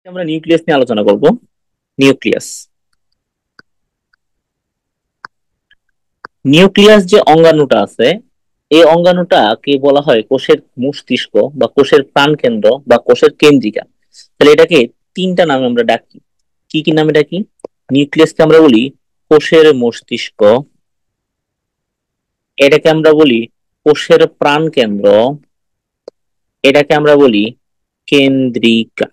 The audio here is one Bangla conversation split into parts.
আমরা নিউক্লিয়াস নিয়ে আলোচনা করব। নিউক্লিয়াস নিউক্লিয়াস যে অঙ্গাণুটা আছে, এই অঙ্গাণুটাকে বলা হয় কোষের মস্তিষ্ক বা কোষের প্রাণকেন্দ্র বা কোষের কেন্দ্রিকা। তাহলে এটাকে তিনটা নামে আমরা ডাকি। কি কি নামে ডাকি? নিউক্লিয়াসকে আমরা বলি কোষের মস্তিষ্ক, এটাকে আমরা বলি কোষের প্রাণকেন্দ্র, এটাকে আমরা বলি কেন্দ্রিকা।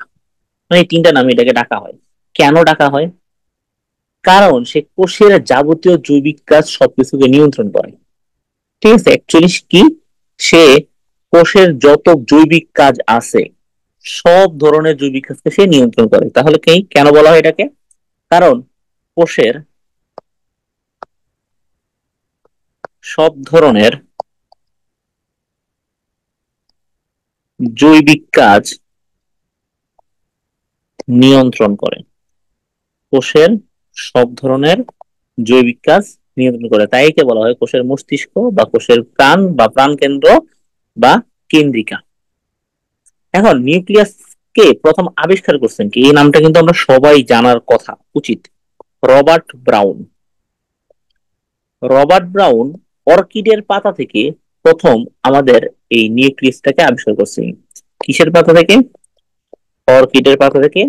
মানে এই তিনটা নামে এটাকে ডাকা হয়। কেন ডাকা হয়? কারণ সে কোষের যাবতীয় জৈবিক কাজ সবকিছুকে নিয়ন্ত্রণ করে। ঠিক আছে, অ্যাকচুয়ালি কি, সে কোষের যত জৈবিক কাজ আছে সব ধরনের জৈবিক কাজকে সে নিয়ন্ত্রণ করে। তাহলে কি কেন বলা হয় এটাকে? কারণ কোষের সব ধরনের জৈবিক কাজ নিয়ন্ত্রণ করে। কোষের সব ধরনের জৈবিক কাজ নিয়ন্ত্রণ করে, তাই একে বলা হয় কোষের মস্তিষ্ক বা কোষের প্রাণ বা প্রাণ কেন্দ্র বা কেন্দ্রিকা। এখন নিউক্লিয়াস কে প্রথম আবিষ্কার করছেন কি, এই নামটা কিন্তু আমরা সবাই জানার কথা উচিত। Robert brown. রবার্ট ব্রাউন অর্কিডের পাতা থেকে প্রথম আমাদের এই নিউক্লিয়াসটাকে আবিষ্কার করছেন। কিসের পাতা থেকে? অর্কিডের পাতা থেকে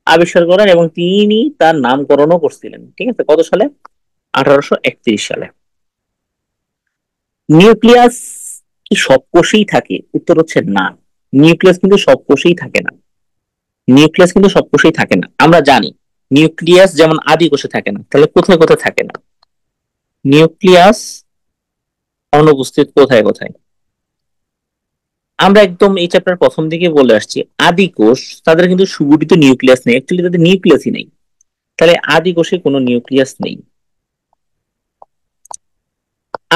আবিষ্কার করেন, এবং তিনি তার নামকরণও করছিলেন। ঠিক আছে, কত সালে? 1831 সালে। নিউক্লিয়াস কি সব কোষেই থাকে? উত্তর হচ্ছে না। নিউক্লিয়াস কিন্তু সব কোষেই থাকে না। নিউক্লিয়াস কিন্তু সব কোষেই থাকে না। আমরা জানি নিউক্লিয়াস যেমন আদি কোষে থাকে না, তাহলে কোথায় কোথায় থাকে না? নিউক্লিয়াস অনুপস্থিত কোথায় কোথায়? আমরা একদম এই চ্যাপ্টার প্রথম দিকে বলে আসছি, আদি কোষ তাদের কিন্তু সুগঠিত নিউক্লিয়াস নেই, অ্যাকচুয়ালি তাদের নিউক্লিয়াসই নেই। তাহলে আদি কোষে কোনো নিউক্লিয়াস নেই,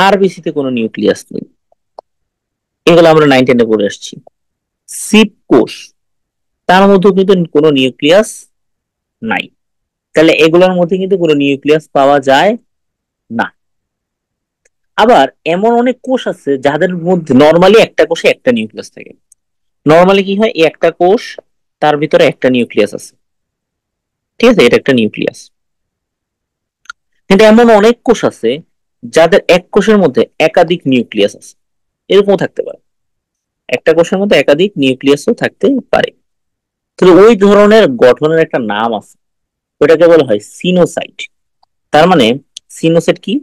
আরবিসিতে কোনো নিউক্লিয়াস নেই। এগুলো আমরা 9-10-এ পড়ে আসছি। সিপ কোষ, তার মধ্যে কিন্তু কোনো নিউক্লিয়াস নাই। তাহলে এগুলোর মধ্যে কিন্তু কোনো নিউক্লিয়াস পাওয়া যায় না। আবার এমন অনেক কোষ আছে যাদের মধ্যে নর্মালি একটা কোষে একটা নিউক্লিয়াস থাকে। নর্মালি কি হয়, এই একটা কোষ, তার ভিতরে একটা নিউক্লিয়াস আছে। ঠিক আছে, এটা একটা নিউক্লিয়াস। কিন্তু এমন অনেক কোষ আছে যাদের এক কোষের মধ্যে একাধিক নিউক্লিয়াস আছে। এরকমও থাকতে পারে, একটা কোষের মধ্যে একাধিক নিউক্লিয়াসও থাকতে পারে। তো ওই ধরনের গঠনের একটা নাম আছে, ওটাকে বলা হয় সিনোসাইট। তার মানে সিনোসাইট কি?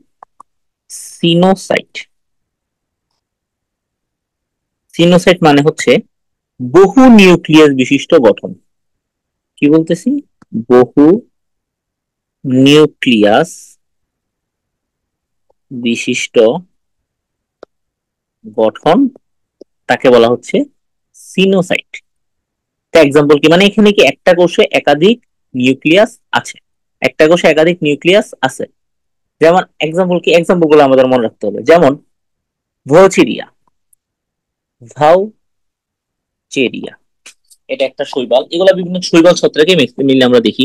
সিনোসাইট, সিনোসাইট মানে হচ্ছে বহু নিউক্লিয়াস বিশিষ্ট গঠন। কি বলতেছি? বহু নিউক্লিয়াস বিশিষ্ট গঠন, তাকে বলা হচ্ছে সিনোসাইট। এক্সাম্পল কি, মানে এখানে কি একটা কোষে একাধিক নিউক্লিয়াস আছে? একটা কোষে একাধিক নিউক্লিয়াস আছে। যেমন এক্সাম্পল কি, এক্সাম্পল গুলো আমাদের মনে রাখতে হবে। যেমন ভাউচেরিয়া, ভাউচেরিয়া এটা একটা শৈবাল, এগুলা বিভিন্ন শৈবাল ছত্রাকে মিললে আমরা দেখি।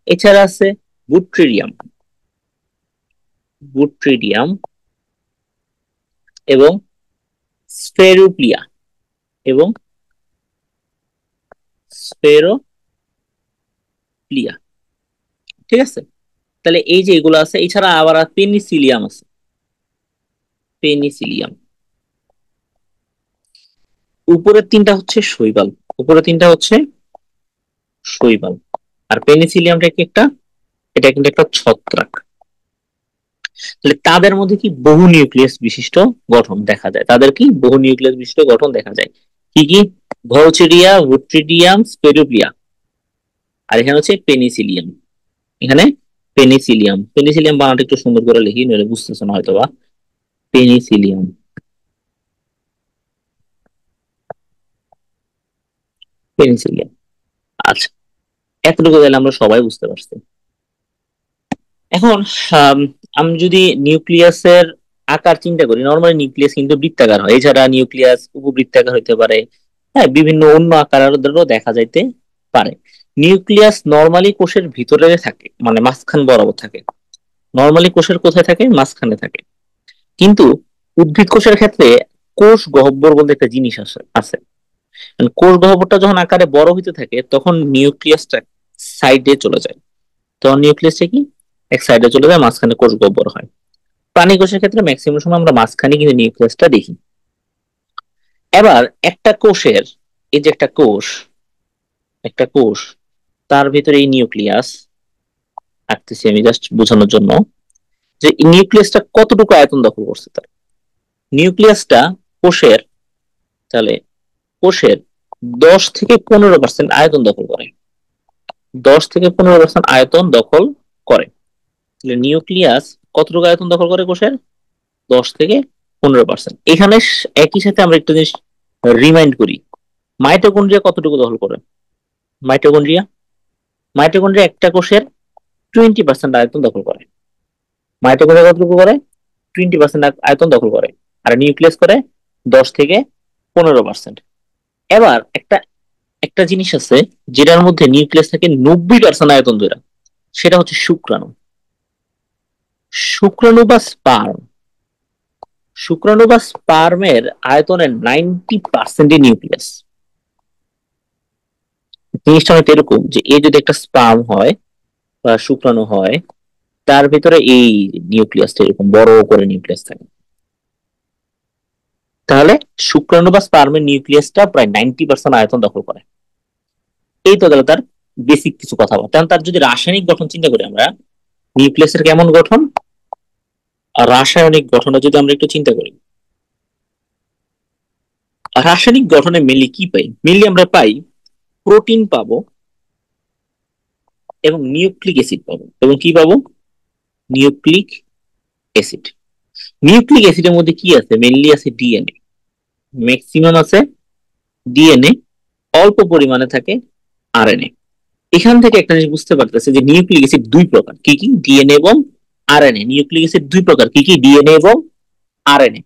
এছাড়া আছে বুট্রিডিয়াম, বুট্রিডিয়াম এবং স্ফেরুপ্লিয়া এবং স্ফেরোপ্লিয়া। ঠিক আছে, তাহলে এই যে এগুলো আছে। এছাড়া আবার পেনিসিলিয়াম আছে, পেনিসিলিয়াম। উপরের তিনটা হচ্ছে শৈবাল, উপরের তিনটা হচ্ছে শৈবাল। আর পেনিসিলিয়ামটা কি একটা, এটা কিন্তু একটা ছত্রাক। তাহলে তাদের মধ্যে কি বহু নিউক্লিয়াস বিশিষ্ট গঠন দেখা যায়, তাদের কি বহু নিউক্লিয়াস বিশিষ্ট গঠন দেখা যায়। কি কি? ভাউচেরিয়া, বুট্রিডিয়াম, স্পেরুলিয়া। আর এখানে হচ্ছে পেনিসিলিয়াম। এখানে পেনিসিলিয়াম, পেনিসিলিয়াম বানানটা একটু সুন্দর করে লিখি, নইলে বুঝতেছে না হয়তো বা। Penicillium, Penicillium. আচ্ছা, এতটুকু তাহলে আমরা সবাই বুঝতে পারছি। এখন আম, আমি যদি নিউক্লিয়াসের আকার চিন্তা করি, নর্মালি নিউক্লিয়াস কিন্তু বৃত্তাকার হয়, এছাড়া নিউক্লিয়াস উপবৃত্তাকার হতে পারে। হ্যাঁ, বিভিন্ন অন্য আকারেরও দেখা যাইতে পারে। নিউক্লিয়াস নর্মালি কোষের ভিতরে থাকে, মানে মাঝখান বরাবর থাকে। নর্মালি কোষের কোথায় থাকে? মাঝখানে থাকে। কিন্তু উদ্ভিদ কোষের ক্ষেত্রে কোষ গহ্বর বলতে একটা জিনিস আছে আছে। কোষ গহ্বরটা যখন আকারে বড় হইতে থাকে তখন নিউক্লিয়াসটা সাইডে চলে যায়, তখন নিউক্লিয়াসটা কি এক সাইডে চলে যায়, মাঝখানে কোষ গহ্বর হয়। প্রাণী কোষের ক্ষেত্রে ম্যাক্সিমাম সময় আমরা মাঝখানে কিন্তু নিউক্লিয়াসটা দেখি। এবার একটা কোষের, এই যে একটা কোষ, একটা কোষ তার ভিতরে এই নিউক্লিয়াস আঁকতেছি আমি জাস্ট বোঝানোর জন্য, যে নিউক্লিয়াসটা কতটুকু আয়তন দখল করছে তার। নিউক্লিয়াসটা কোষের, তাহলে কোষের 10 থেকে 15% আয়তন দখল করে, 10 থেকে 15% আয়তন দখল করে। তাহলে নিউক্লিয়াস কতটুকু আয়তন দখল করে কোষের? 10 থেকে 15%। এখানে একই সাথে আমরা একটা জিনিস রিমাইন্ড করি, মাইটোকন্ড্রিয়া কতটুকু দখল করে? মাইটোকন্ড্রিয়া, মাইটোকন্ড্রিয়া একটা কোষের 20% আয়তন দখল করে। মাইটোকন্ড্রিয়া কতটুকু করে? 20% আয়তন দখল করে। আর নিউক্লিয়াস করে 10 থেকে 15%। এবার একটা একটা জিনিস আছে যেটার মধ্যে নিউক্লিয়াস থেকে 90% আয়তন ধরে, সেটা হচ্ছে শুক্রাণু। শুক্রাণু বা স্পার্ম, শুক্রাণু বা স্পার্মের আয়তনের 90% নিউক্লিয়াস। জিনিসটা হয়তো এরকম যে এই যদি একটা স্পার্ম হয় বা শুক্রাণু হয়, তার ভিতরে এই নিউক্লিয়াসটা এরকম বড় করে নিউক্লিয়াস থাকে। তাহলে শুক্রাণু বা স্পার্মের নিউক্লিয়াসটা প্রায় 90% আয়তন দখল করে। এই তো গেল তার বেসিক কিছু কথা বলা। কারণ তার যদি রাসায়নিক গঠন চিন্তা করি আমরা, নিউক্লিয়াসের কেমন গঠন আর রাসায়নিক গঠনে যদি আমরা একটু চিন্তা করি, রাসায়নিক গঠনে মেনলি কি পাই? মেনলি আমরা পাই প্রোটিন পাবো এবং নিউক্লিক অ্যাসিড পাবো। এবং কি পাবো? Nucleic acid. নিউক্লিক অ্যাসিডের মধ্যে কি আছে? মেনলি আছে ডিএনএ, ম্যাক্সিমাম আছে ডিএনএ, অল্প পরিমাণে থাকে আরএনএ। এখান থেকে একটা জিনিস বুঝতে পারতেছে যে নিউক্লিক অ্যাসিড দুই প্রকার, কি কি? ডিএনএ এবং আরএনএ। নিউক্লিক অ্যাসিড দুই প্রকার, কি কি? ডিএনএ এবং আরএনএ।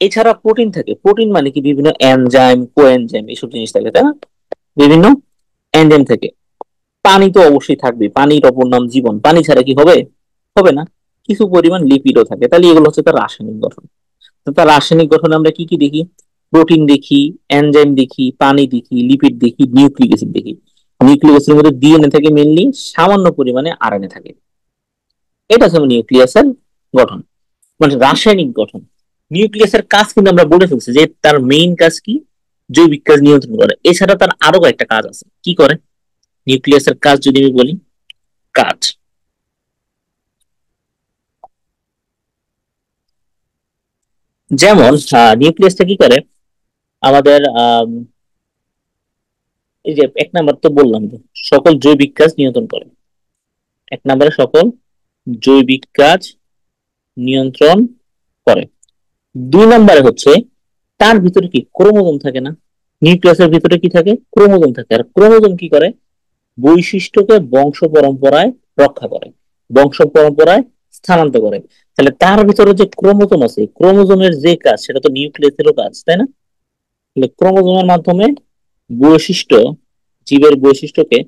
এছাড়া প্রোটিন থাকে। প্রোটিন মানে কি? বিভিন্ন এনজাইম, কোএনজাইম, এইসব জিনিস থাকে, তাই না? বিভিন্ন এনজাইম থাকে। পানি তো অবশ্যই থাকবে, পানির অপর নাম জীবন, পানি ছাড়া কি হবে? হবে না। কিছু পরিমাণ লিপিডও থাকে। তাহলে এগুলো হচ্ছে তার রাসায়নিক গঠন। তো তার রাসায়নিক গঠনে আমরা কি কি দেখি? প্রোটিন দেখি, এনজাইম দেখি, পানি দেখি, লিপিড দেখি, নিউক্লিক অ্যাসিড দেখি। নিউক্লিক অ্যাসিডের মধ্যে ডিএনএ থাকে মেনলি, সামান্য পরিমাণে আরএনএ থাকে। এটা হচ্ছে নিউক্লিয়াসের গঠন, মানে রাসায়নিক গঠন। নিউক্লিয়াসের কাজ কিন্তু আমরা বলে ফেলছি যে তার মেইন কাজ কি? জৈবিক কাজ নিয়ন্ত্রণ করে। এছাড়া তার আরো কয়েকটা কাজ আছে। কি করে নিউক্লিয়াসের কাজ যদি আমি বলি? কাজ যেমন নিউক্লিয়াসটা কি করে আমাদের, এই যে এক নাম্বার তো বললাম যে সকল জৈবিক কাজ নিয়ন্ত্রণ করে। এক নম্বরে সকল জৈবিক কাজ নিয়ন্ত্রণ করে। 2 নম্বরে হচ্ছে তার ভিতরে কি ক্রোমোজোম থাকে না? নিউক্লিয়াসের ভিতরে কি থাকে? ক্রোমোজোম থাকে। আর ক্রোমোজোম কি করে? বৈশিষ্ট্যকে বংশ পরম্পরায় রক্ষা করে, বংশ পরম্পরায় স্থানান্তর করে। তাহলে তার ভিতরে যে ক্রোমোজোম আছে, ক্রোমোজোমের যে কাজ সেটা তো নিউক্লিয়াসেরও কাজ, তাই না? তাহলে ক্রোমোজোমের মাধ্যমে বৈশিষ্ট্য, জীবের বৈশিষ্ট্যকে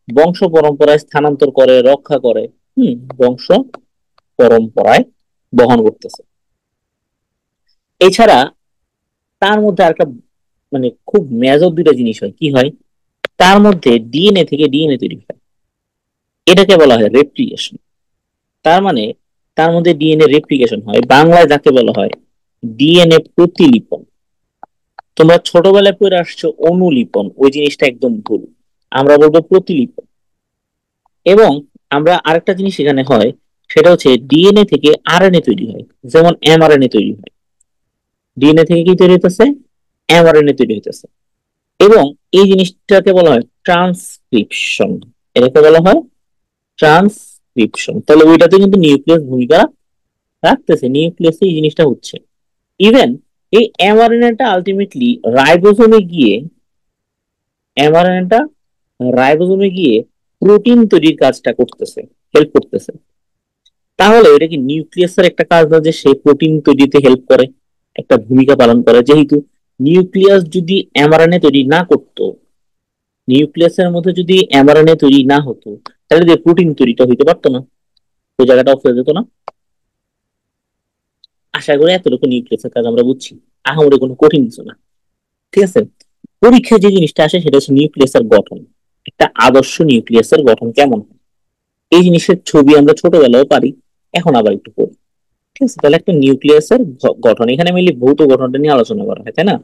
বংশ পরম্পরায় স্থানান্তর করে, রক্ষা করে। বংশ পরম্পরায় বহন করতেছে। এছাড়া তার মধ্যে আরেকটা, মানে খুব মেজর দুইটা জিনিস হয়। কি হয়? তার মধ্যে ডিএনএ থেকে ডিএনএ তৈরি হয়, এটাকে বলা হয় রেপ্লিকেশন। তার মানে তার মধ্যে ডিএনএ রেপ্লিকেশন হয়, বাংলায় যাকে বলা হয় ডিএনএ প্রতিলিপন। তোমরা ছোটবেলায় পড়ে আসছো অনুলিপন, ওই জিনিসটা একদম ভুল, আমরা বলবো প্রতিলিপন। এবং আমরা আরেকটা জিনিস এখানে হয়, সেটা হচ্ছে ডিএনএ থেকে আরএনএ তৈরি হয়, যেমন এমআরএনএ তৈরি হয়। ডিএনএ থেকে কি তৈরি হইতেছে? এমআরএনএ তৈরি হইতেছে। এবং এই জিনিসটাকে বলা হয় ট্রান্সক্রিপশন। এটাকে বলা হয় ট্রান্সক্রিপশন। তাহলে ওইটাতে কিন্তু নিউক্লিয়াস ভূমিকা রাখতেছে, নিউক্লিয়াসে এই জিনিসটা হচ্ছে। ইভেন এই এমআরএনএটা আলটিমেটলি রাইবোজোমে গিয়ে, এমআরএনএটা রাইবোজোমে গিয়ে প্রোটিন তৈরির কাজটা করতেছে, হেল্প করতেছে। তাহলে এটা কি নিউক্লিয়াসের একটা কাজ না যে সে প্রোটিন তৈরিতে হেল্প করে, একটা ভূমিকা পালন করে? যেহেতু নিউক্লিয়াস যদি এমআরএনএ তৈরি না করতো, নিউক্লিয়াসের মধ্যে যদি এমআরএনএ তৈরি না হতো, তাহলে যে প্রোটিন তৈরিটা হইতে পারতো না, ওই জায়গাটা অফ হয়ে যেত না। আশা করি এতটুকু নিউক্লিয়াসের কাজ আমরা বুঝছি, আহামরি কোনো কঠিন কিছু না। ঠিক আছে? পরীক্ষায় যে জিনিসটা আসে সেটা হচ্ছে নিউক্লিয়াসের গঠন। একটা আদর্শ নিউক্লিয়াসের গঠন কেমন হয়, এই জিনিসের ছবি আমরা ছোটবেলাও পারি, এখন আবার একটু পড়ি। ঠিক আছে, তাহলে একটা নিউক্লিয়াসের গঠন, এখানে মেনলি ভৌত গঠনটা নিয়ে আলোচনা করা হয়, তাই না?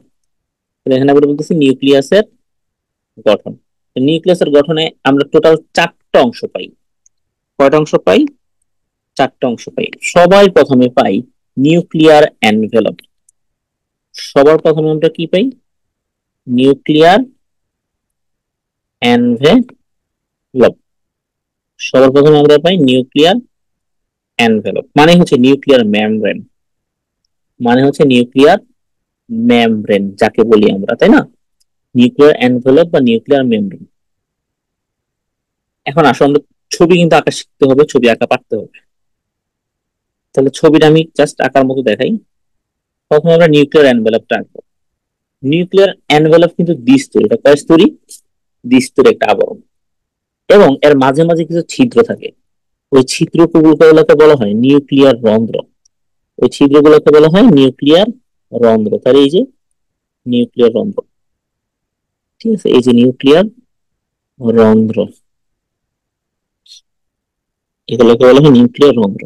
তাহলে এখানে আমরা বলতেছি নিউক্লিয়াসের গঠন। নিউক্লিয়াসের গঠনে আমরা টোটাল 4টা অংশ পাই। কয়টা অংশ পাই? 4টা অংশ পাই। সবাই প্রথমে পাই নিউক্লিয়ার এনভেলপ। সবার প্রথমে আমরা কি পাই? Nuclear envelope. সবার প্রথমে আমরা পাই নিউক্লিয়ার এনভেলপ, মানে হচ্ছে নিউক্লিয়ার মেমব্রেন। মানে হচ্ছে নিউক্লিয়ার মেমব্রেন যাকে বলি আমরা, তাই না? নিউক্লিয়ার এনভেলপ বা নিউক্লিয়ার মেমব্রেন। এখন আসলে আমরা ছবি কিন্তু আঁকা শিখতে হবে, ছবি আঁকা পারতে হবে। তাহলে ছবিটা আমি জাস্ট আঁকার মতো দেখাই। প্রথমে আমরা নিউক্লিয়ার এনভেলপটা আঁকবো। নিউক্লিয়ার এনভেলপ কিন্তু দ্বিস্তরী, এটা কয় স্তরী? দ্বিস্তরী একটা আবরণ, এবং এর মাঝে মাঝে কিছু ছিদ্র থাকে। ওই ছিদ্রগুলোকে বলা হয় নিউক্লিয়ার রন্ধ্র। ওই ছিদ্রগুলোকে বলা হয় নিউক্লিয়ার রন্ধ্র। তাহলে এই যে নিউক্লিয়ার রন্ধ্র, ঠিক আছে, এই যে নিউক্লিয়ার রন্ধ্র, এগুলোকে বলা হয় নিউক্লিয়ার রন্ধ্র।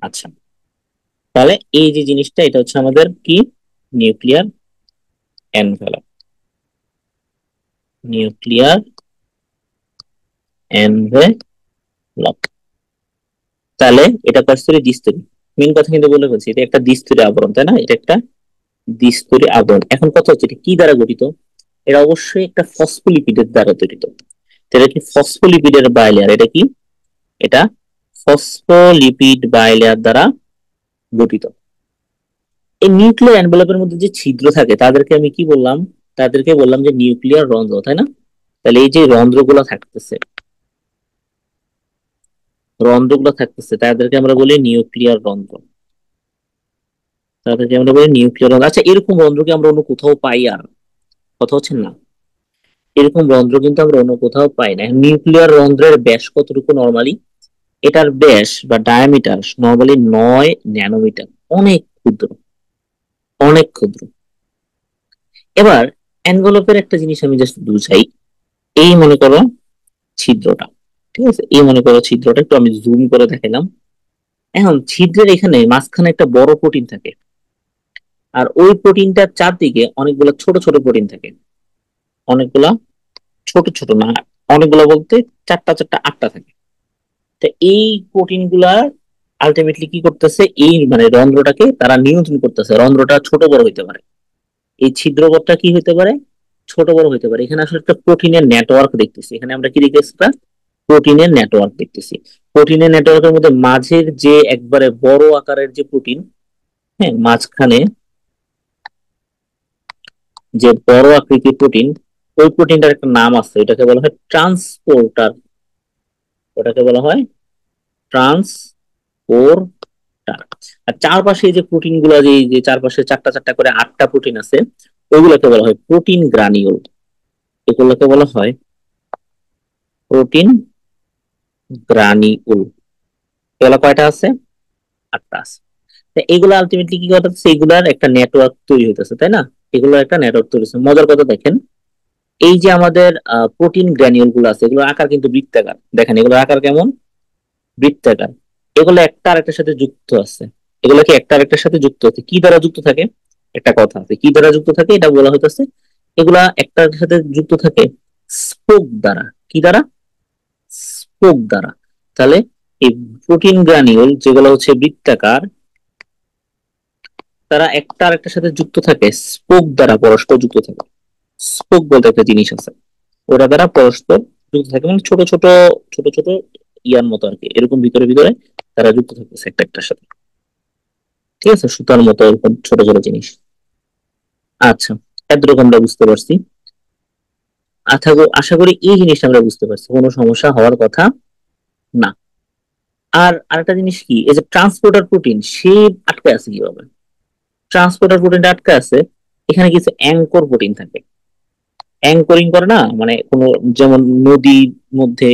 আচ্ছা, তাহলে এই যে জিনিসটা, এটা হচ্ছে আমাদের কি? Nuclear envelope. Nuclear envelope. তাহলে এটা কয়স্তরী? দ্বিস্তরী। মেন কথা কিন্তু বলে ফেলছি, এটা একটা দ্বিস্তরী আবরণ, তাই না? এটা একটা দ্বিস্তরী আবরণ। এখন কথা হচ্ছে এটা কি দ্বারা গঠিত? এটা অবশ্যই একটা ফসফোলিপিডের দ্বারা গঠিত। এটা কি ফসফোলিপিডের বাইলেয়ার? এটা কি? এটা ফসফোলিপিড বাইলেয়ার দ্বারা গঠিত। এই নিউক্লিয়ার এনভেলপের মধ্যে যে ছিদ্র থাকে তাদেরকে আমি কি বললাম? তাদেরকে বললাম যে নিউক্লিয়ার রন্ধ্র, তাই না? তাহলে এই যে রন্ধ্রগুলো থাকতেছে, রন্ধ্রগুলো থাকতেছে তাদেরকে আমরা বলি নিউক্লিয়ার রন্ধ্র। তাদেরকে আমরা বলি নিউক্লিয়ার রন্ধ্র। আচ্ছা, এরকম রন্ধ্র কি আমরা অন্য কোথাও পাই? আর কথা হচ্ছে না, এরকম রন্ধ্র কিন্তু আমরা অন্য কোথাও পাই না। নিউক্লিয়ার রন্ধ্রের ব্যাস কতটুকু নরমালি? এটার ব্যাস বা ডায়ামিটার নরমালি 9 ন্যানোমিটার। অনেক ক্ষুদ্র, অনেক ক্ষুদ্র। এবার এনভেলপের একটা জিনিস আমি জাস্ট বুঝাই। এই মনে করো ছিদ্রটা, ঠিক আছে, এই মনে করো ছিদ্রটা, একটু আমি জুম করে দেখালাম। এখন ছিদ্রের এখানে মাঝখানে একটা বড় প্রোটিন থাকে, আর ওই প্রোটিনটার চারদিকে অনেকগুলো ছোট ছোট প্রোটিন থাকে। অনেকগুলা ছোট ছোট না, অনেকগুলো বলতে 4টা 4টা 8টা থাকে। তো এই প্রোটিন গুলা আলটিমেটলি কি করতেছে? এই মানে রন্ধ্রটাকে তারা নিয়ন্ত্রণ করতেছে। রন্ধ্রটা ছোট বড় হইতে পারে, এই ছিদ্রপথটা কি হইতে পারে? ছোট বড় হইতে পারে। এখানে আসলে একটা প্রোটিনের নেটওয়ার্ক দেখতেছি। এখানে আমরা কি দেখতেছি? একটা প্রোটিনের নেটওয়ার্ক দেখতেছি। প্রোটিনের নেটওয়ার্কের মধ্যে মাঝের যে একবারে বড় আকারের যে প্রোটিন, হ্যাঁ, মাঝখানে যে বড় আকৃতির প্রোটিন, ওই প্রোটিনটার একটা নাম আছে, এটাকে বলা হয় ট্রান্সপোর্টার। ওটাকে বলা হয় ট্রান্সপোর্টার। আর চারপাশে যে প্রোটিন গুলা, যে যে চারপাশে 4টা 4টা করে 8টা প্রোটিন আছে, ওইগুলোকে বলা হয় প্রোটিন গ্রানিউল। এগুলোকে বলা হয় প্রোটিন গ্রানিউল। এগুলো কয়টা আছে? 8টা আছে। তো এগুলো আলটিমেটলি কি করতেছে? এগুলার একটা নেটওয়ার্ক তৈরি হইতেছে, তাই না? এগুলোর একটা নেটওয়ার্ক তৈরি হচ্ছে। মজার কথা দেখেন, এই যে আমাদের প্রোটিন গ্র্যানিউল গুলো আছে, এগুলোর আকার কিন্তু বৃত্তাকার। দেখেন এগুলোর আকার কেমন? বৃত্তাকার। এগুলো একটা আরেকটার সাথে যুক্ত আছে। এগুলো কি একটা আরেকটার সাথে যুক্ত আছে? কি দ্বারা যুক্ত থাকে? একটা কথা আছে, কি দ্বারা যুক্ত থাকে এটা বলা হইতেছে। এগুলা একটার সাথে যুক্ত থাকে স্পোক দ্বারা। কি দ্বারা? স্পোক দ্বারা। তাহলে এই প্রোটিন গ্রানিউল যেগুলো হচ্ছে বৃত্তাকার, তারা একটা আরেকটার সাথে যুক্ত থাকে স্পোক দ্বারা, পরস্পর যুক্ত থাকে। স্পোক বলতে একটা জিনিস আছে, ওটা দ্বারা পরস্পর যুক্ত থাকে, মানে ছোট ছোট ছোট ছোট ইয়ার মতো আর কি, এরকম ভিতরে ভিতরে তারা যুক্ত থাকতেছে একটা একটার সাথে। ঠিক আছে, সুতার মতো এরকম ছোট ছোট জিনিস। আচ্ছা, এতটুকু আমরা বুঝতে পারছি। আশা করি এই জিনিসটা আমরা বুঝতে পারছি, কোনো সমস্যা হওয়ার কথা না। আর আরেকটা জিনিস কি, এই যে ট্রান্সপোর্টার প্রোটিন, সে আটকে আছে কিভাবে? ট্রান্সপোর্টার প্রোটিনটা আটকে আছে, এখানে কিছু অ্যাঙ্কর প্রোটিন থাকে। অ্যাঙ্করিং করে না, মানে কোনো, যেমন নদীর মধ্যে,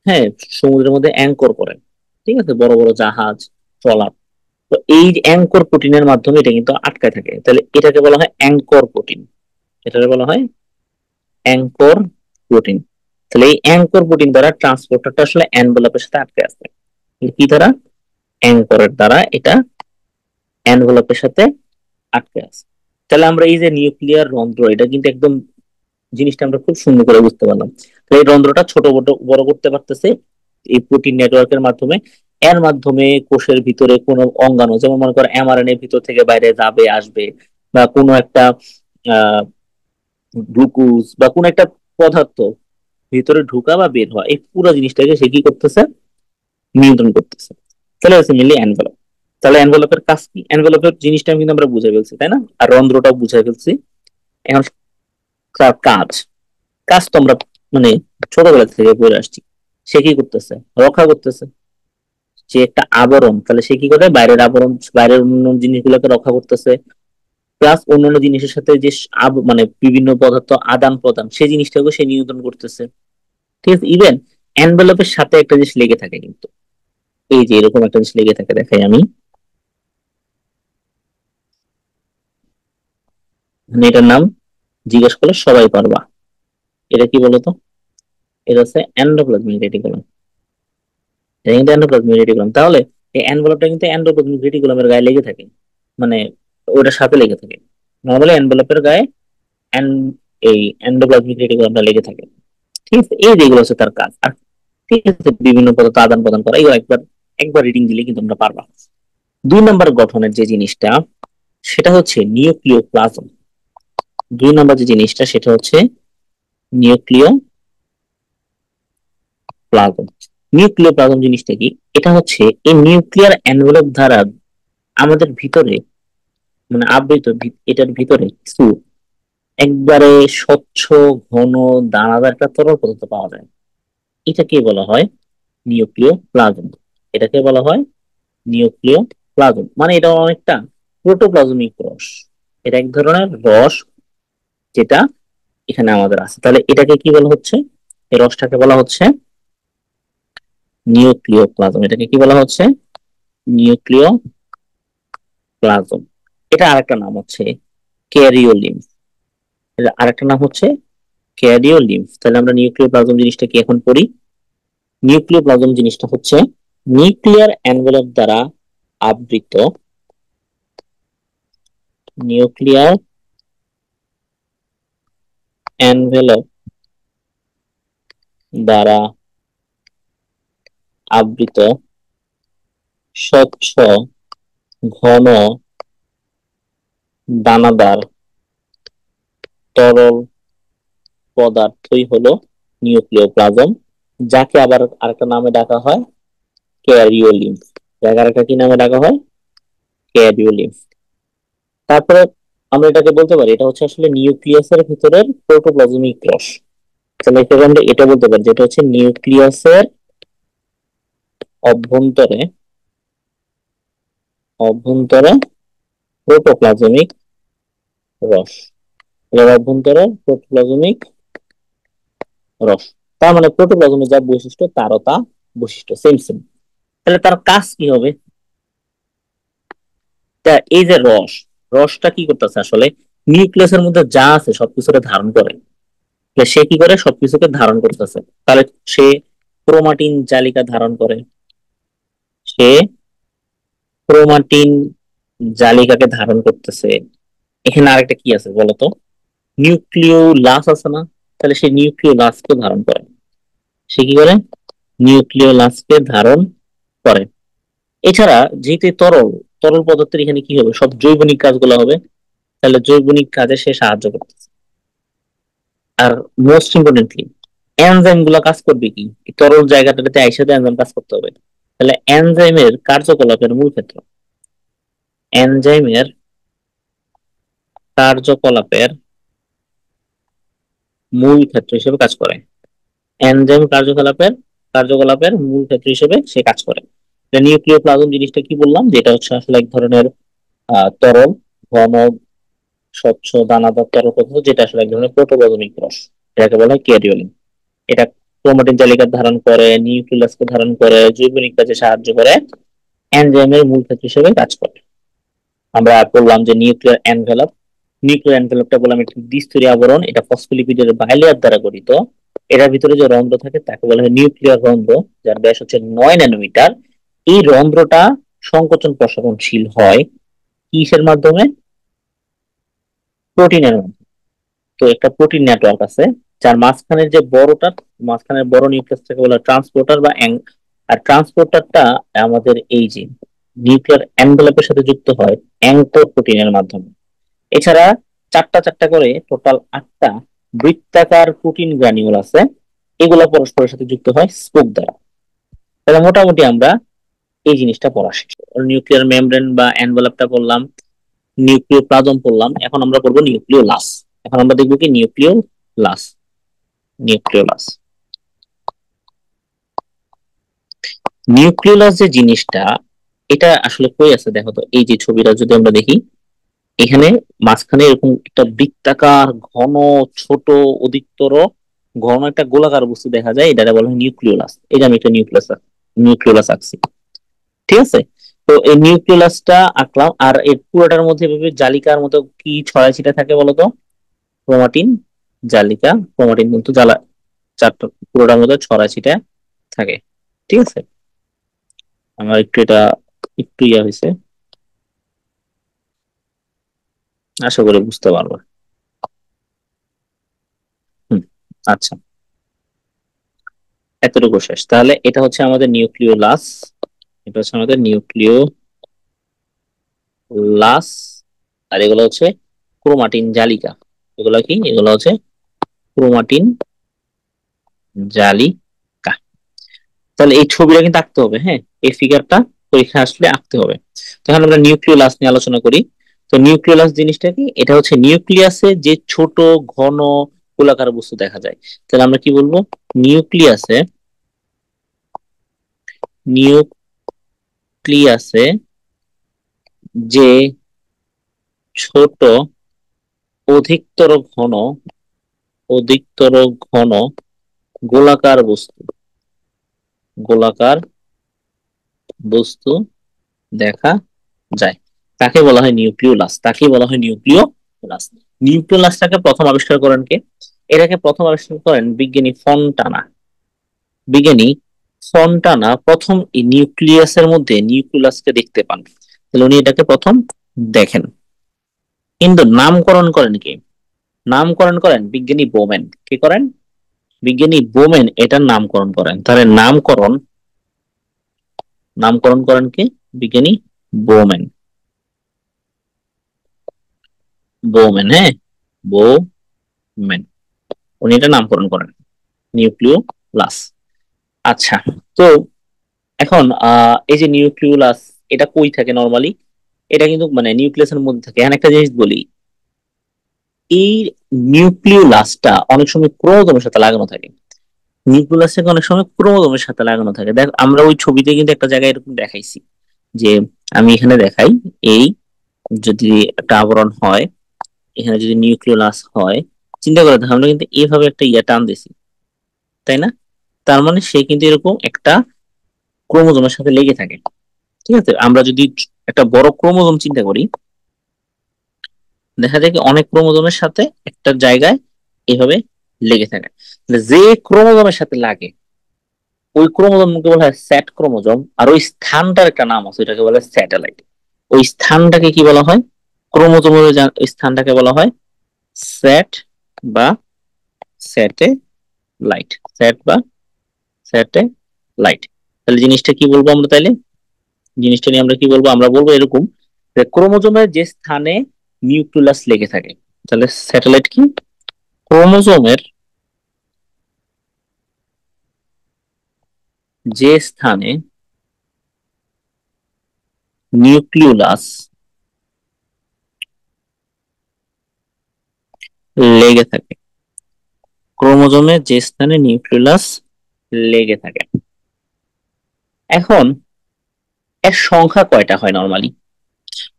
হ্যাঁ, সমুদ্রের মধ্যে অ্যাঙ্কর করে, ঠিক আছে, বড় বড় জাহাজ, ট্রলার, তো এই অ্যাঙ্কর প্রোটিনের মাধ্যমে এটা কিন্তু আটকায় থাকে, তাহলে এটাকে বলা হয় অ্যাঙ্কর প্রোটিন। এটাকে বলা হয় অ্যাঙ্কর প্রোটিন। তাহলে এই অ্যাঙ্কর প্রোটিন দ্বারা ট্রান্সপোর্টারটা আসলে এনভেলপের সাথে আটকে আছে। কি দ্বারা? অ্যাঙ্করের দ্বারা এটা এনভেলপের সাথে আটকে আছে। তাহলে আমরা এই যে নিউক্লিয়ার রন্ধ্র, এটা কিন্তু একদম জিনিসটা আমরা খুব সুন্দর করে বুঝতে পারলাম। তাহলে এই রন্ধ্রটা ছোট বড় বড় করতে পারতেছে এই প্রোটিন নেটওয়ার্কের মাধ্যমে। এর মাধ্যমে কোষের ভিতরে কোনো অঙ্গাণু, যেমন মনে করো এমআরএনএ ভিতর থেকে বাইরে যাবে আসবে, বা কোনো একটা আহ গ্লুকোজ বা কোনো একটা পদার্থ ভিতরে ঢুকা বা বের হওয়া, এই পুরো জিনিসটাকে সে কি করতেছে? নিয়ন্ত্রণ করতেছে। তাহলে হচ্ছে মেনলি এনভেলপ। তাহলে এনভেলপের কাজ কি? এনভেলপের জিনিসটা কিন্তু আমরা বুঝে ফেলছি, তাই না? আর রন্ধ্রটাও বুঝে ফেলছি। এখন তার কাজ, কাজ তো আমরা মানে ছোটবেলা থেকে পড়ে আসছি। সে কি করতেছে? রক্ষা করতেছে। যে একটা আবরণ, তাহলে সে কি করে? বাইরের আবরণ, বাইরের অন্য জিনিসগুলোকে রক্ষা করতেছে, প্লাস অন্যান্য জিনিসের সাথে যে মানে বিভিন্ন পদার্থ আদান প্রদান, সেই জিনিসটাকে সে নিয়ন্ত্রণ করতেছে। ঠিক আছে? ইভেন এনভেলপের সাথে একটা জিনিস লেগে থাকে কিন্তু, এই যে এরকম একটা জিনিস লেগে থাকে, দেখাই আমি। মানে এটার নাম জিজ্ঞেস করলে সবাই পারবা। এটা কি বলতো? এটা হচ্ছে এন্ডোপ্লাজমিক রেটিকুলাম। এটা কিন্তু এন্ডোপ্লাজমিক রেটিকুলাম। তাহলে এই এনভেলপটা কিন্তু এন্ডোপ্লাজমিক রেটিকুলামের গায়ে লেগে থাকে, মানে ওটার সাথে লেগে থাকে। নর্মালি এনভেলপের গায়ে এন এই এন্ডোপ্লাজমিক রেটিকুলামটা লেগে থাকে। ঠিক আছে? এই যেগুলো হচ্ছে তার কাজ। আর ঠিক আছে, বিভিন্ন পদার্থ আদান প্রদান করা, এগুলো একবার একবার রিডিং দিলে কিন্তু আমরা পারবা। 2 নম্বর গঠনের যে জিনিসটা, সেটা হচ্ছে নিউক্লিওপ্লাজম। 2 নম্বর যে জিনিসটা, সেটা হচ্ছে নিউক্লিয় প্লাজম। নিউক্লিওপ্লাজম জিনিসটা কি? এটা হচ্ছে এই নিউক্লিয়ার এনভেলপ দ্বারা আমাদের ভিতরে, মানে আবৃত এটার ভিতরে কিছু একবারে স্বচ্ছ, ঘন, দানাদার একটা তরল পদার্থ পাওয়া যায়। এটাকে বলা হয় নিউক্লিয় প্লাজম। এটাকে বলা হয় নিউক্লিয় প্লাজম। মানে এটা অনেকটা প্রোটোপ্লাজমিক রস। এটা এক ধরনের রস যেটা এখানে আমাদের আছে। তাহলে এটাকে কি বলা হচ্ছে? এই রসটাকে বলা হচ্ছে নিউক্লিয় প্লাজম। এটাকে কি বলা হচ্ছে? নিউক্লিয় প্লাজম। এটা আরেকটা নাম হচ্ছে ক্যারিওলিম্ফ। এটা আরেকটা নাম হচ্ছে ক্যারিওলিম্ফ। তাহলে আমরা নিউক্লিয় প্লাজম জিনিসটা কি এখন পড়ি। নিউক্লিয় প্লাজম জিনিসটা হচ্ছে নিউক্লিয়ার এনভেলপ দ্বারা আবৃত, নিউক্লিয়ার এনভেলপ দ্বারা আবৃত স্বচ্ছ, ঘন, দানাদার তরল পদার্থই হলো নিউক্লিওপ্লাজম, যাকে আবার আরেকটা নামে ডাকা হয় ক্যারিওলিম্ফ। যাকে আরেকটা কি নামে ডাকা হয়? ক্যারিওলিম্ফ। তারপরে আমরা এটাকে বলতে পারি এটা হচ্ছে আসলে নিউক্লিয়াসের ভিতরের প্রোটোপ্লাজমিক রস। তাহলে এটাকে আমরা এটা বলতে পারি যেটা হচ্ছে নিউক্লিয়াসের অভ্যন্তরে, অভ্যন্তরে প্রোটোপ্লাজমিক রস। এর অভ্যন্তরে প্রোটোপ্লাজমিক রস। তার মানে প্রোটোপ্লাজমের যা বৈশিষ্ট্য, তারও তা বৈশিষ্ট্য সেম সেম। তাহলে তার কাজ কি হবে? তা এই যে রস, রসটা কি করতেছে আসলে? নিউক্লিয়াসের মধ্যে যা আছে সবকিছুকে ধারণ করে। তাহলে সে কি করে? সবকিছুকে ধারণ করতেছে। তাহলে সে ক্রোমাটিন জালিকা ধারণ করে, সে ক্রোমাটিন জালিকাকে ধারণ করতেছে। এখানে আরেকটা কি আছে বলতো? নিউক্লিওলাস আছে না? তাহলে সে নিউক্লিওলাসকে ধারণ করে। সে কি করে? নিউক্লিওলাসকে ধারণ করে। এছাড়া যেহেতু তরল, তরল পদার্থের এখানে কি হবে? সব জৈবনিক কাজগুলো হবে। তাহলে জৈবনিক কাজে সে সাহায্য করতেছে। আর মোস্ট ইম্পর্টেন্টলি এনজাইম গুলা কাজ করবে কি? এই তরল জায়গাটাতে আইসা এনজাইম কাজ করতে হবে। তাহলে এনজাইমের কার্যকলাপের মূল ক্ষেত্র, এনজাইমের কার্যকলাপের মূল ক্ষেত্র হিসেবে কাজ করে। এনজাইম কার্যকলাপের মূল ক্ষেত্র হিসেবে সে কাজ করে। নিউক্লিয় প্লাজম জিনিসটা কি বললাম? যেটা হচ্ছে আসলে এক ধরনের তরল, ঘন, স্বচ্ছ, দানাদার তরল পদার্থ, যেটা আসলে এক ধরনের প্রোটোপ্লাজমিক রস। এটাকে বলা হয় ক্যারিওলিন। এটা ক্রোমাটিন জালিকা ধারণ করে, নিউক্লিয়াসকে ধারণ করে, জৈবনিক কাজে সাহায্য করে, এনজাইমের মূল ক্ষেত্র হিসেবে কাজ করে। আমরা বললাম যে নিউক্লিয়ার এনভেলপ, নিউক্লিয়ার এনভেলপটা বললাম একটি দ্বিস্তরীয় আবরণ, এটা ফসফোলিপিডের বাইলেয়ার দ্বারা গঠিত। এটার ভিতরে যে রন্ধ্র থাকে তাকে বলা হয় নিউক্লিয়ার রন্ধ্র, যার ব্যাস হচ্ছে 9 ন্যানোমিটার। এই রন্ধ্রটা সংকোচন প্রসারণশীল হয় কিসের মাধ্যমে? প্রোটিনের মাধ্যমে। তো একটা প্রোটিন নেটওয়ার্ক আছে, যার মাঝখানের যে বড়টা, মাঝখানের বড় নিউক্লিয়াসটাকে বলা হয় ট্রান্সপোর্টার বা আর ট্রান্সপোর্টারটা আমাদের এই যে নিউক্লিয়ার এনভেলপের সাথে যুক্ত হয় অ্যাঙ্কর প্রোটিনের মাধ্যমে। এছাড়া চারটা চারটা করে টোটাল 8টা বৃত্তাকার প্রোটিন গ্রানিউল আছে, এগুলা পরস্পরের সাথে যুক্ত হয় স্পোক দ্বারা। তাহলে মোটামুটি আমরা এই জিনিসটা পড়া শেষ। নিউক্লিয়ার মেমব্রেন বা এনভেলপটা পড়লাম, নিউক্লিওপ্লাজম পড়লাম, এখন আমরা পড়বো নিউক্লিওলাস। এখন আমরা দেখবো কি নিউক্লিওলাস। নিউক্লিওলাস, নিউক্লিওলাস যে জিনিসটা, এটা আসলে কই আছে দেখো তো। এই যে ছবিটা যদি আমরা দেখি, এখানে মাঝখানে এরকম একটা বৃত্তাকার ঘন ছোট অধিকতর ঘন একটা গোলাকার বস্তু দেখা যায়, এটা বলা হয় নিউক্লিওলাস। এই যে আমি একটা নিউক্লিওলাস আঁকছি, ঠিক আছে। তো এই নিউক্লিওলাসটা আঁকলাম, আর এর পুরোটার মধ্যে এভাবে জালিকার মতো কি ছড়াছিটা থাকে বলতো? ক্রোমাটিন, জালিকা, ক্রোমাটিন কিন্তু চারটা পুরোটার মধ্যে ছড়াছিটা থাকে, ঠিক আছে। আমার একটু এটা একটু ইয়া হয়েছে, আশা করি বুঝতে পারবো। হুম, আচ্ছা, এতটুকু শেষ। তাহলে এটা হচ্ছে আমাদের নিউক্লিওলাস, এটা হচ্ছে আমাদের নিউক্লিওলাস, আর এগুলো হচ্ছে ক্রোমাটিন জালিকা। এগুলো কি? এগুলো হচ্ছে ক্রোমাটিন জালিকা। তাহলে এই ছবিটা কিন্তু আঁকতে হবে, হ্যাঁ, এই ফিগারটা পরীক্ষা আসলে আঁকতে হবে। তখন আমরা নিউক্লিওলাস নিয়ে আলোচনা করি। তো নিউক্লিওলাস জিনিসটা কি? এটা হচ্ছে নিউক্লিয়াসে যে ছোট ঘন গোলাকার বস্তু দেখা যায়। তাহলে আমরা কি বলবো? নিউক্লিয়াসে, নিউক্লিয়াসে যে ছোট অধিকতর ঘন, অধিকতর ঘন গোলাকার বস্তু, গোলাকার বস্তু দেখা যায়, তাকে বলা হয় নিউক্লিওলাস। তাকে বলা হয় নিউক্লিওলাস। নিউক্লিওলাসটাকে প্রথম আবিষ্কার করেন কে? এটাকে প্রথম আবিষ্কার করেন বিজ্ঞানী ফন্টানা। বিজ্ঞানী ফন্টানা প্রথম এই নিউক্লিয়াসের মধ্যে নিউক্লিয়াসকে দেখতে পান। তাহলে উনি এটাকে প্রথম দেখেন। কিন্তু নামকরণ করেন কে? নামকরণ করেন বিজ্ঞানী বোমেন। কি করেন? বিজ্ঞানী বোমেন এটার নামকরণ করেন। তাহলে নামকরণ করেন কে? বিজ্ঞানী বোমেন। বোমেন, হ্যাঁ, বোমেন, উনি এটা নামকরণ করেন নিউক্লিওলাস। আচ্ছা, তো এখন এই যে নিউক্লিওলাস, এটা কই থাকে নরমালি? এটা কিন্তু মানে নিউক্লিয়াসের মধ্যে থাকে। এখন একটা জিনিস বলি, এই নিউক্লিওলাসটা অনেক সময় ক্রোমোজোমের সাথে লাগানো থাকে। নিউক্লিয়াসটাকে অনেক সময় ক্রোমোজোমের সাথে লাগানো থাকে। দেখ, আমরা ওই ছবিতে কিন্তু একটা জায়গায় এরকম দেখাইছি, যে আমি এখানে দেখাই, এই যদি একটা আবরণ হয়, এখানে যদি নিউক্লিওলাস হয়, চিন্তা করে দেখো, আমরা কিন্তু এইভাবে একটা ইয়া টান দিছি, তাই না? তার মানে সে কিন্তু এরকম একটা ক্রোমোজোমের সাথে লেগে থাকে, ঠিক আছে। আমরা যদি একটা বড় ক্রোমোজোম চিন্তা করি, দেখা যায় কি অনেক ক্রোমোজোমের সাথে একটা জায়গায় এভাবে লেগে থাকে। তাহলে যে ক্রোমোজোমের সাথে লাগে, ওই ক্রোমোজোমকে বলা হয় স্যাট ক্রোমোজোম, আর ওই স্থানটার একটা নাম আছে, ওইটাকে বলা হয় স্যাটেলাইট। ওই স্থানটাকে কি বলা হয়? ক্রোমোজোমের ওই স্থানটাকে বলা হয় স্যাট বা স্যাটেলাইট, স্যাট বা স্যাটেলাইট। তাহলে জিনিসটা কি বলবো আমরা তাইলে? জিনিসটা নিয়ে আমরা কি বলবো? আমরা বলবো এরকম, যে ক্রোমোজোমের যে স্থানে নিউক্লিয়াস লেগে থাকে, তাহলে স্যাটেলাইট কি? ক্রোমোজোমের যে স্থানে নিউক্লিয়াস লেগে থাকে, ক্রোমোজোমের যে স্থানে নিউক্লিয়াস লেগে থাকে। এখন এর সংখ্যা কয়টা হয় নরমালি?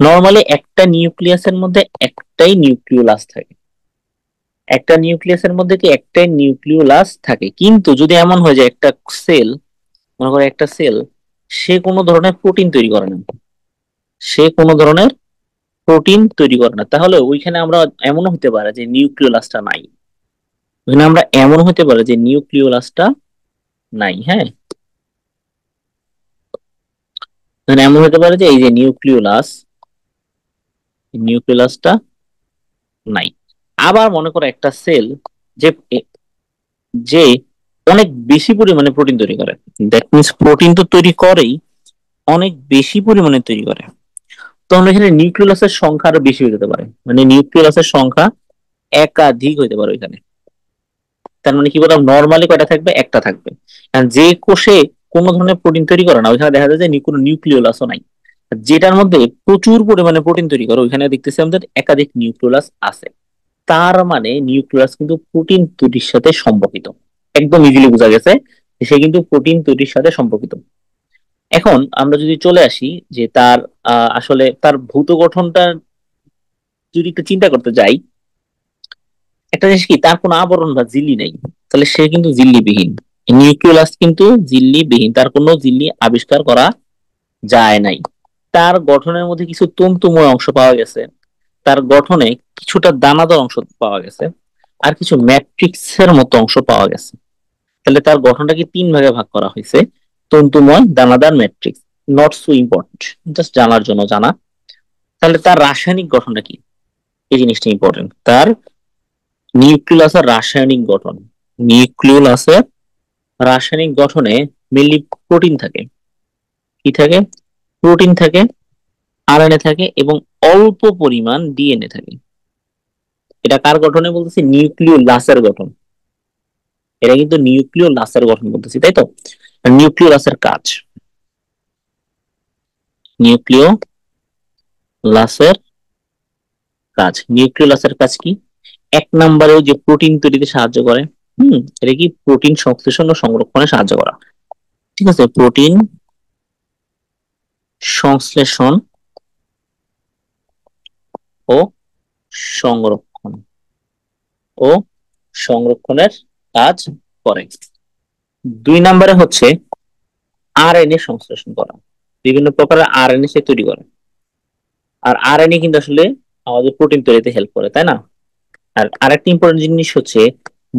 নরমালি একটা নিউক্লিয়াসের মধ্যে একটাই নিউক্লিয়াস থাকে। একটা নিউক্লিয়াসের মধ্যে কি একটাই নিউক্লিয়াস থাকে, কিন্তু যদি এমন হয় যে একটা সেল, মনে করো একটা সেল, সে কোনো ধরনের প্রোটিন তৈরি করে না, সে কোনো ধরনের প্রোটিন তৈরি করে না, তাহলে ওইখানে আমরা এমন হতে পারে যে নিউক্লিওলাসটা নাই, ওইখানে আমরা এমন হতে পারে যে নিউক্লিওলাসটা নাই। হ্যাঁ, মানে এমন হতে পারে যে এই যে নিউক্লিওলাস, নিউক্লিওলাসটা নাই। আবার মনে করো একটা সেল যে যে অনেক বেশি পরিমাণে প্রোটিন তৈরি করে, দ্যাট মিনস প্রোটিন তো তৈরি করেই, অনেক বেশি পরিমাণে তৈরি করে, তখন এখানে নিউক্লিওলাসের সংখ্যা আরো বেশি হয়ে যেতে পারে, মানে নিউক্লিওলাসের সংখ্যা একাধিক হইতে পারে ওইখানে। তার মানে কি বললাম, নর্মালি কয়টা থাকবে, একটা থাকবে। আর যে কোষে কোনো ধরনের প্রোটিন তৈরি করে না ওইখানে দেখা যায় যে কোনো নিউক্লিওলাসও নাই। আর যেটার মধ্যে প্রচুর পরিমাণে প্রোটিন তৈরি করে ওইখানে দেখতেছি আমাদের একাধিক নিউক্লিওলাস আছে। তার মানে নিউক্লিয়াস কিন্তু প্রোটিন তৈরির সাথে সম্পর্কিত, একদম ইজিলি বোঝা গেছে যে সে কিন্তু প্রোটিন তৈরির সাথে সম্পর্কিত। এখন আমরা যদি চলে আসি যে তার আসলে তার ভৌত গঠনটা যদি একটু চিন্তা করতে যাই, একটা জিনিস কি, তার কোনো আবরণ বা ঝিল্লি নেই, তাহলে সে কিন্তু ঝিল্লিবিহীন। নিউক্লিয়াস কিন্তু ঝিল্লিবিহীন, তার কোনো ঝিল্লি আবিষ্কার করা যায় নাই। তার গঠনের মধ্যে কিছু তন্তুময় অংশ পাওয়া গেছে, তার গঠনে কিছুটা দানাদার অংশ পাওয়া গেছে, আর কিছু ম্যাট্রিক্সের মতো অংশ পাওয়া গেছে। তাহলে তার গঠনটাকে তিন ভাগে ভাগ করা হয়েছে, তন্তুময়, দানাদার, matrix. Not so important, just জানার জন্য জানা। তাহলে তার রাসায়নিক গঠনটা কি, এই জিনিসটা ইম্পর্টেন্ট। তার নিউক্লিয়াসের রাসায়নিক গঠন, নিউক্লিয়াসের রাসায়নিক গঠনে মেনলি প্রোটিন থাকে। কি থাকে? প্রোটিন থাকে, আরএনএ থাকে, এবং অল্প পরিমাণ ডিএনএ থাকে। এটা কার গঠনে বলতেছি? নিউক্লিওলাসের গঠন। এটা কিন্তু নিউক্লিওলাসের গঠন বলতেছি, তাই তো? নিউক্লিওলাসের কাজ, নিউক্লিওলাসের নিউক্লিওলাসের কাজ কি? এক নম্বরেও যে প্রোটিন তৈরিতে সাহায্য করে। এটা কি? প্রোটিন সংশ্লেষণ ও সংরক্ষণে সাহায্য করা। ঠিক আছে, প্রোটিন সংশ্লেষণ ও সংরক্ষণ ও সংরক্ষণের কাজ করে। দুই নম্বরে হচ্ছে আরএনএ সংশ্লেষণ করা, বিভিন্ন প্রকারের আরএনএ সে তৈরি করে। আর আরএনএ কিন্তু আসলে আমাদের প্রোটিন তৈরিতে হেল্প করে, তাই না? আর আরেকটা ইম্পর্টেন্ট জিনিস হচ্ছে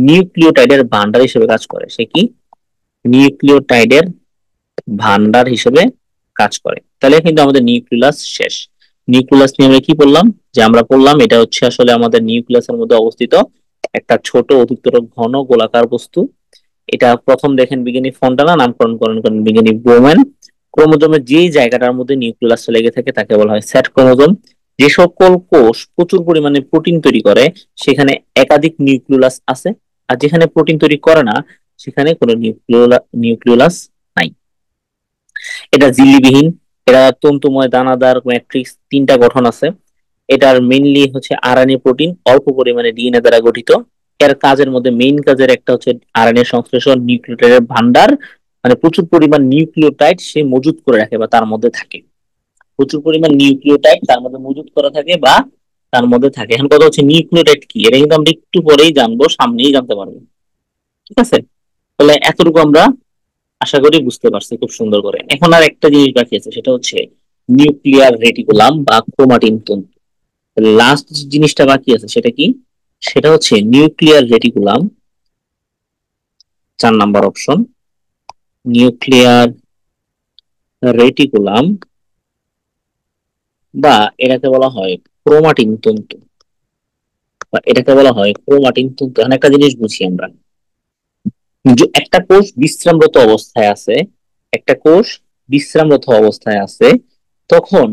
নিউক্লিওটাইডের ভান্ডার হিসেবে কাজ করে। সে কি? নিউক্লিওটাইডের ভান্ডার হিসেবে কাজ করে। তাহলে কিন্তু আমাদের নিউক্লিয়াস শেষ। নিউক্লিয়াস নিয়ে আমরা কি বললাম? যে আমরা বললাম এটা হচ্ছে আসলে আমাদের নিউক্লিয়াসের মধ্যে অবস্থিত একটা ছোট অধিকতর ঘন গোলাকার বস্তু। এটা প্রথম দেখেন বিজ্ঞানী ফন্টানা, নামকরণ করেন বিজ্ঞানী বোম্যান। ক্রোমোজোমের যে জায়গাটার মধ্যে নিউক্লিয়াস লেগে থাকে তাকে বলা হয় সেট ক্রোমোজোম। যে সকল কোষ প্রচুর পরিমাণে প্রোটিন তৈরি করে সেখানে একাধিক নিউক্লিয়াস আছে, আর যেখানে প্রোটিন তৈরি করে না সেখানে কোনো নিউক্লিয়াস নাই। এটা ঝিল্লিবিহীন, এটা তন্তুময়, দানাদার, ম্যাট্রিক্স, তিনটা গঠন আছে। এটার মেইনলি হচ্ছে আরএনএ প্রোটিন, অল্প পরিমাণে ডিএনএ দ্বারা গঠিত। এর কাজের মধ্যে মেইন কাজের একটা হচ্ছে আরএনএ সংশ্লেষণ, নিউক্লিওটাইডের ভান্ডার, মানে প্রচুর পরিমাণ নিউক্লিওটাইড সে মজুত করে রাখে বা তার মধ্যে থাকে। প্রচুর পরিমাণ নিউক্লিওটাইড তার মধ্যে মজুত করা থাকে বা তার মধ্যে থাকে। এখন কথা হচ্ছে নিউক্লিওটাইড কি, এটা কিন্তু আমরা একটু পরেই জানবো, সামনেই জানতে পারবো। ঠিক আছে, তাহলে এতটুকু আমরা আশা করি বুঝতে পারছি খুব সুন্দর করে। এখন আর একটা জিনিস বাকি আছে, সেটা হচ্ছে নিউক্লিয়ার রেটিকুলাম বা ক্রোমাটিন তন্তু। লাস্ট জিনিসটা বাকি আছে সেটা কি? সেটা হচ্ছে nuclear reticulum, 4 number option. Nuclear reticulum বা এটাকে বলা হয় ক্রোমাটিন তন্তু, বা এটাকে বলা হয় ক্রোমাটিন তন্তু। এখন একটা জিনিস বুঝি আমরা, যে একটা কোষ বিশ্রামরত অবস্থায় আছে, একটা কোষ বিশ্রামরত অবস্থায় আছে, তখন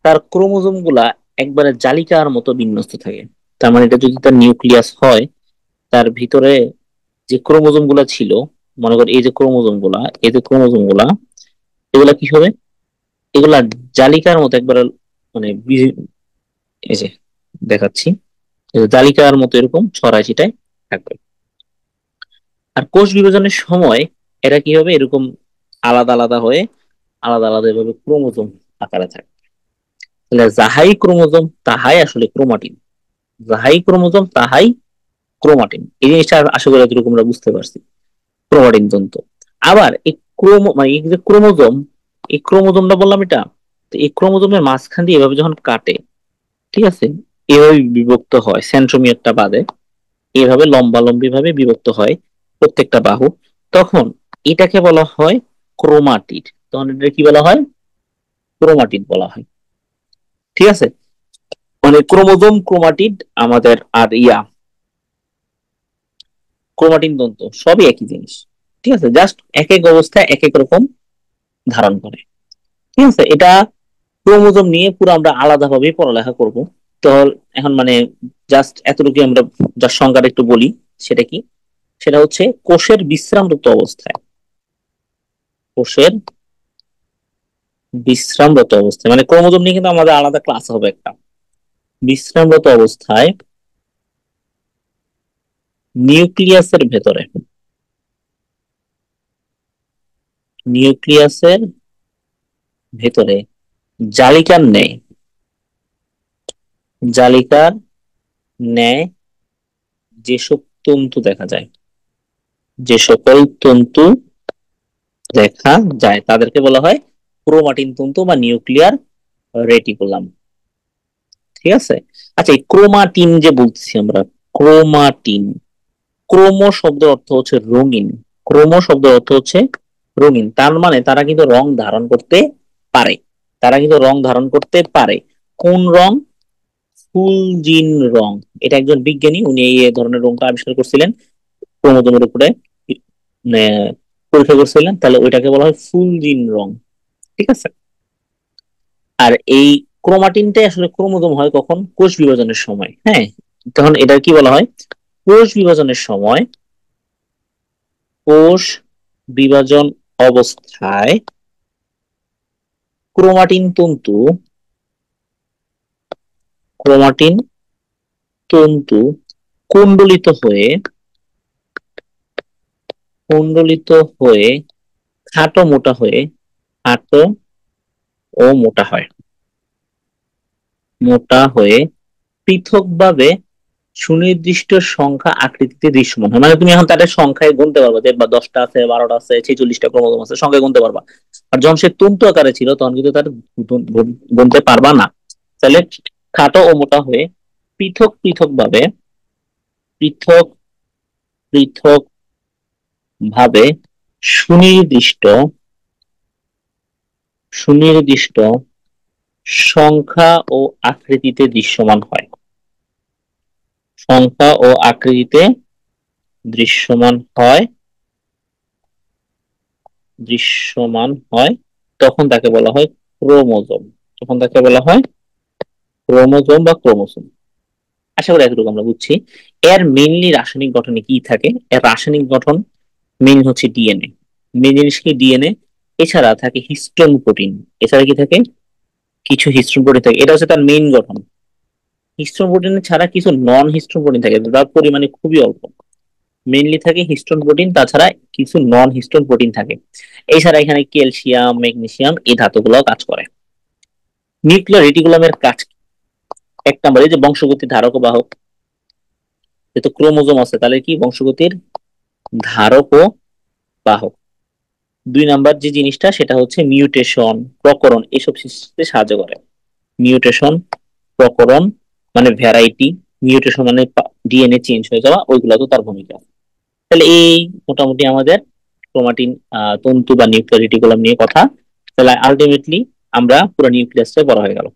তার ক্রোমোজোম গুলা একবারে জালিকার মতো বিন্যস্ত থাকে। তার মানে এটা যদি তার নিউক্লিয়াস হয়, তার ভিতরে যে ক্রোমোজোম গুলা ছিল, মনে কর এই যে ক্রোমোজোম গুলা, এই যে ক্রোমোজোম গুলা, এগুলা কি হবে? এগুলা জালিকার মতো একবারে, মানে এই যে দেখাচ্ছি, এই যে জালিকার মতো এরকম ছড়ায় ছিটায় থাকবে। আর কোষ বিভাজনের সময় এরা কি হবে? এরকম আলাদা আলাদা হয়ে আলাদা আলাদা এভাবে ক্রোমোজোম আকারে থাকে। তাহলে যাহাই ক্রোমোজোম তাহাই আসলে ক্রোমাটিন, যাহাই ক্রোমোজোম তাহাই ক্রোমাটিন। এই জিনিসটা আশা করি এতটুকু আমরা বুঝতে পারছি, ক্রোমাটিন তন্তু। আবার এই মানে এই যে ক্রোমোজোম, এই ক্রোমোজোমটা বললাম এটা, তো এই ক্রোমোজোমের মাঝখান দিয়ে এভাবে যখন কাটে, ঠিক আছে, এভাবে বিভক্ত হয় সেন্ট্রোমিয়ারটা বাদে, এভাবে লম্বালম্বি ভাবে বিভক্ত হয় প্রত্যেকটা বাহু, তখন এটাকে বলা হয় ক্রোমাটিড। তখন এটা কি বলা হয়? ক্রোমাটিড বলা হয়। ঠিক আছে, মানে ক্রোমোজোম, ক্রোমাটিড আমাদের আর ক্রোমাটিন তন্তু সবই একই জিনিস। ঠিক আছে, জাস্ট এক এক অবস্থায় এক এক রকম ধারণ করে। ঠিক আছে, এটা ক্রোমোজোম নিয়ে পুরো আমরা আলাদাভাবে পড়ালেখা করব। তো এখন মানে জাস্ট এতটুকু আমরা যার সংজ্ঞাটা একটু বলি। সেটা কি? সেটা হচ্ছে কোষের বিশ্রামরত অবস্থায়, কোষের বিশ্রামরত অবস্থায়, মানে ক্রোমোজোম নিয়ে কিন্তু আমাদের আলাদা ক্লাস হবে একটা। বিশ্রামরত অবস্থায় নিউক্লিয়াসের ভেতরে, নিউক্লিয়াসের ভেতরে জালিকার ন্যায়, জালিকার ন্যায় যেসব তন্তু দেখা যায়, যে সকল তন্তু দেখা যায় তাদেরকে বলা হয় ক্রোমাটিন তন্তু বা নিউক্লিয়ার রেটিকুলাম। ঠিক আছে, আচ্ছা এই ক্রোমাটিন যে বলতেছি আমরা, ক্রোমাটিন, ক্রোমো শব্দের অর্থ হচ্ছে রঙিন, ক্রোমো শব্দের অর্থ হচ্ছে রঙিন, তার মানে তারা কিন্তু রং ধারণ করতে পারে, তারা কিন্তু রং ধারণ করতে পারে। কোন রং? ফুলজিন রং। এটা একজন বিজ্ঞানী, উনি এই ধরনের রংটা আবিষ্কার করছিলেন, ক্রোমোজোমের উপরে পরীক্ষা করছিলেন, তাহলে ওইটাকে বলা হয় ফুলজিন রং। ঠিক আছে, আর এই ক্রোমাটিনটাই আসলে ক্রোমোজোম হয় কখন? কোষ বিভাজনের সময়। হ্যাঁ, তখন এটা কি বলা হয়? কোষ বিভাজনের সময়, কোষ বিভাজন অবস্থায় ক্রোমাটিন তন্তু, ক্রোমাটিন তন্তু কুণ্ডলিত হয়ে, কুণ্ডলিত হয়ে খাটো মোটা হয়ে, খাটো ও মোটা হয়, মোটা হয়ে পৃথকভাবে সুনির্দিষ্ট সংখ্যা আকৃতিতে দৃশ্যমান হয়। মানে তুমি এখন তাদের সংখ্যায় গুনতে পারবা যে বা 10টা আছে, 12টা আছে, 46টা ক্রোমোজোম আছে, সংখ্যায় গুনতে পারবা। আর যখন সে তন্তু আকারে ছিল তখন কিন্তু তার গুনতে পারবা না। তাহলে খাটো ও মোটা হয়ে পৃথক পৃথক ভাবে, পৃথক পৃথক ভাবে সুনির্দিষ্ট, সুনির্দিষ্ট সংখ্যা ও আকৃতিতে দৃশ্যমান হয়, সংখ্যা ও আকৃতিতে দৃশ্যমান হয়, দৃশ্যমান হয়, তখন তাকে বলা হয় ক্রোমোজোম। তখন তাকে বলা হয় ক্রোমোজোম বা ক্রোমোসোম। আশা করি এতটুকু আমরা বুঝছি। এর মেইনলি রাসায়নিক গঠনে কি থাকে? এর রাসায়নিক গঠন মেইন হচ্ছে ডিএনএ, মেইন জিনিস কি? ডিএনএ। এছাড়া থাকে হিস্টোন প্রোটিন, এছাড়া কি থাকে? কিছু হিস্টোন প্রোটিন থাকে, এটা হচ্ছে তার মেইন গঠন। হিস্টোন প্রোটিন ছাড়া কিছু নন হিস্টোন প্রোটিন থাকে, যার পরিমাণে খুবই অল্প। মেইনলি থাকে হিস্টোন প্রোটিন, তাছাড়া কিছু নন হিস্টোন প্রোটিন থাকে। এছাড়া এখানে ক্যালসিয়াম, ম্যাগনেসিয়াম এই ধাতুগুলো কাজ করে। নিউক্লিয়ার রেটিকুলামের কাজ কি? এক নম্বরে যে বংশগতির ধারক ও বাহক, যেহেতু ক্রোমোজোম আছে তাহলে কি বংশগতির ধারক ও বাহক। দুই নাম্বার যে জিনিসটা সেটা হচ্ছে মিউটেশন, প্রকরণ, এসব সৃষ্টিতে সাহায্য করে। মিউটেশন, প্রকরণ মানে ভ্যারাইটি, মিউটেশন মানে ডিএনএ চেঞ্জ হয়ে যাওয়া, ওইগুলো তো তার ভূমিকা। তাহলে এই মোটামুটি আমাদের ক্রোমাটিন তন্তু বা নিউক্লিয়ার রেটিকুলাম নিয়ে কথা। তাহলে আলটিমেটলি আমরা পুরো নিউক্লিয়াসটা বড় হয়ে গেল।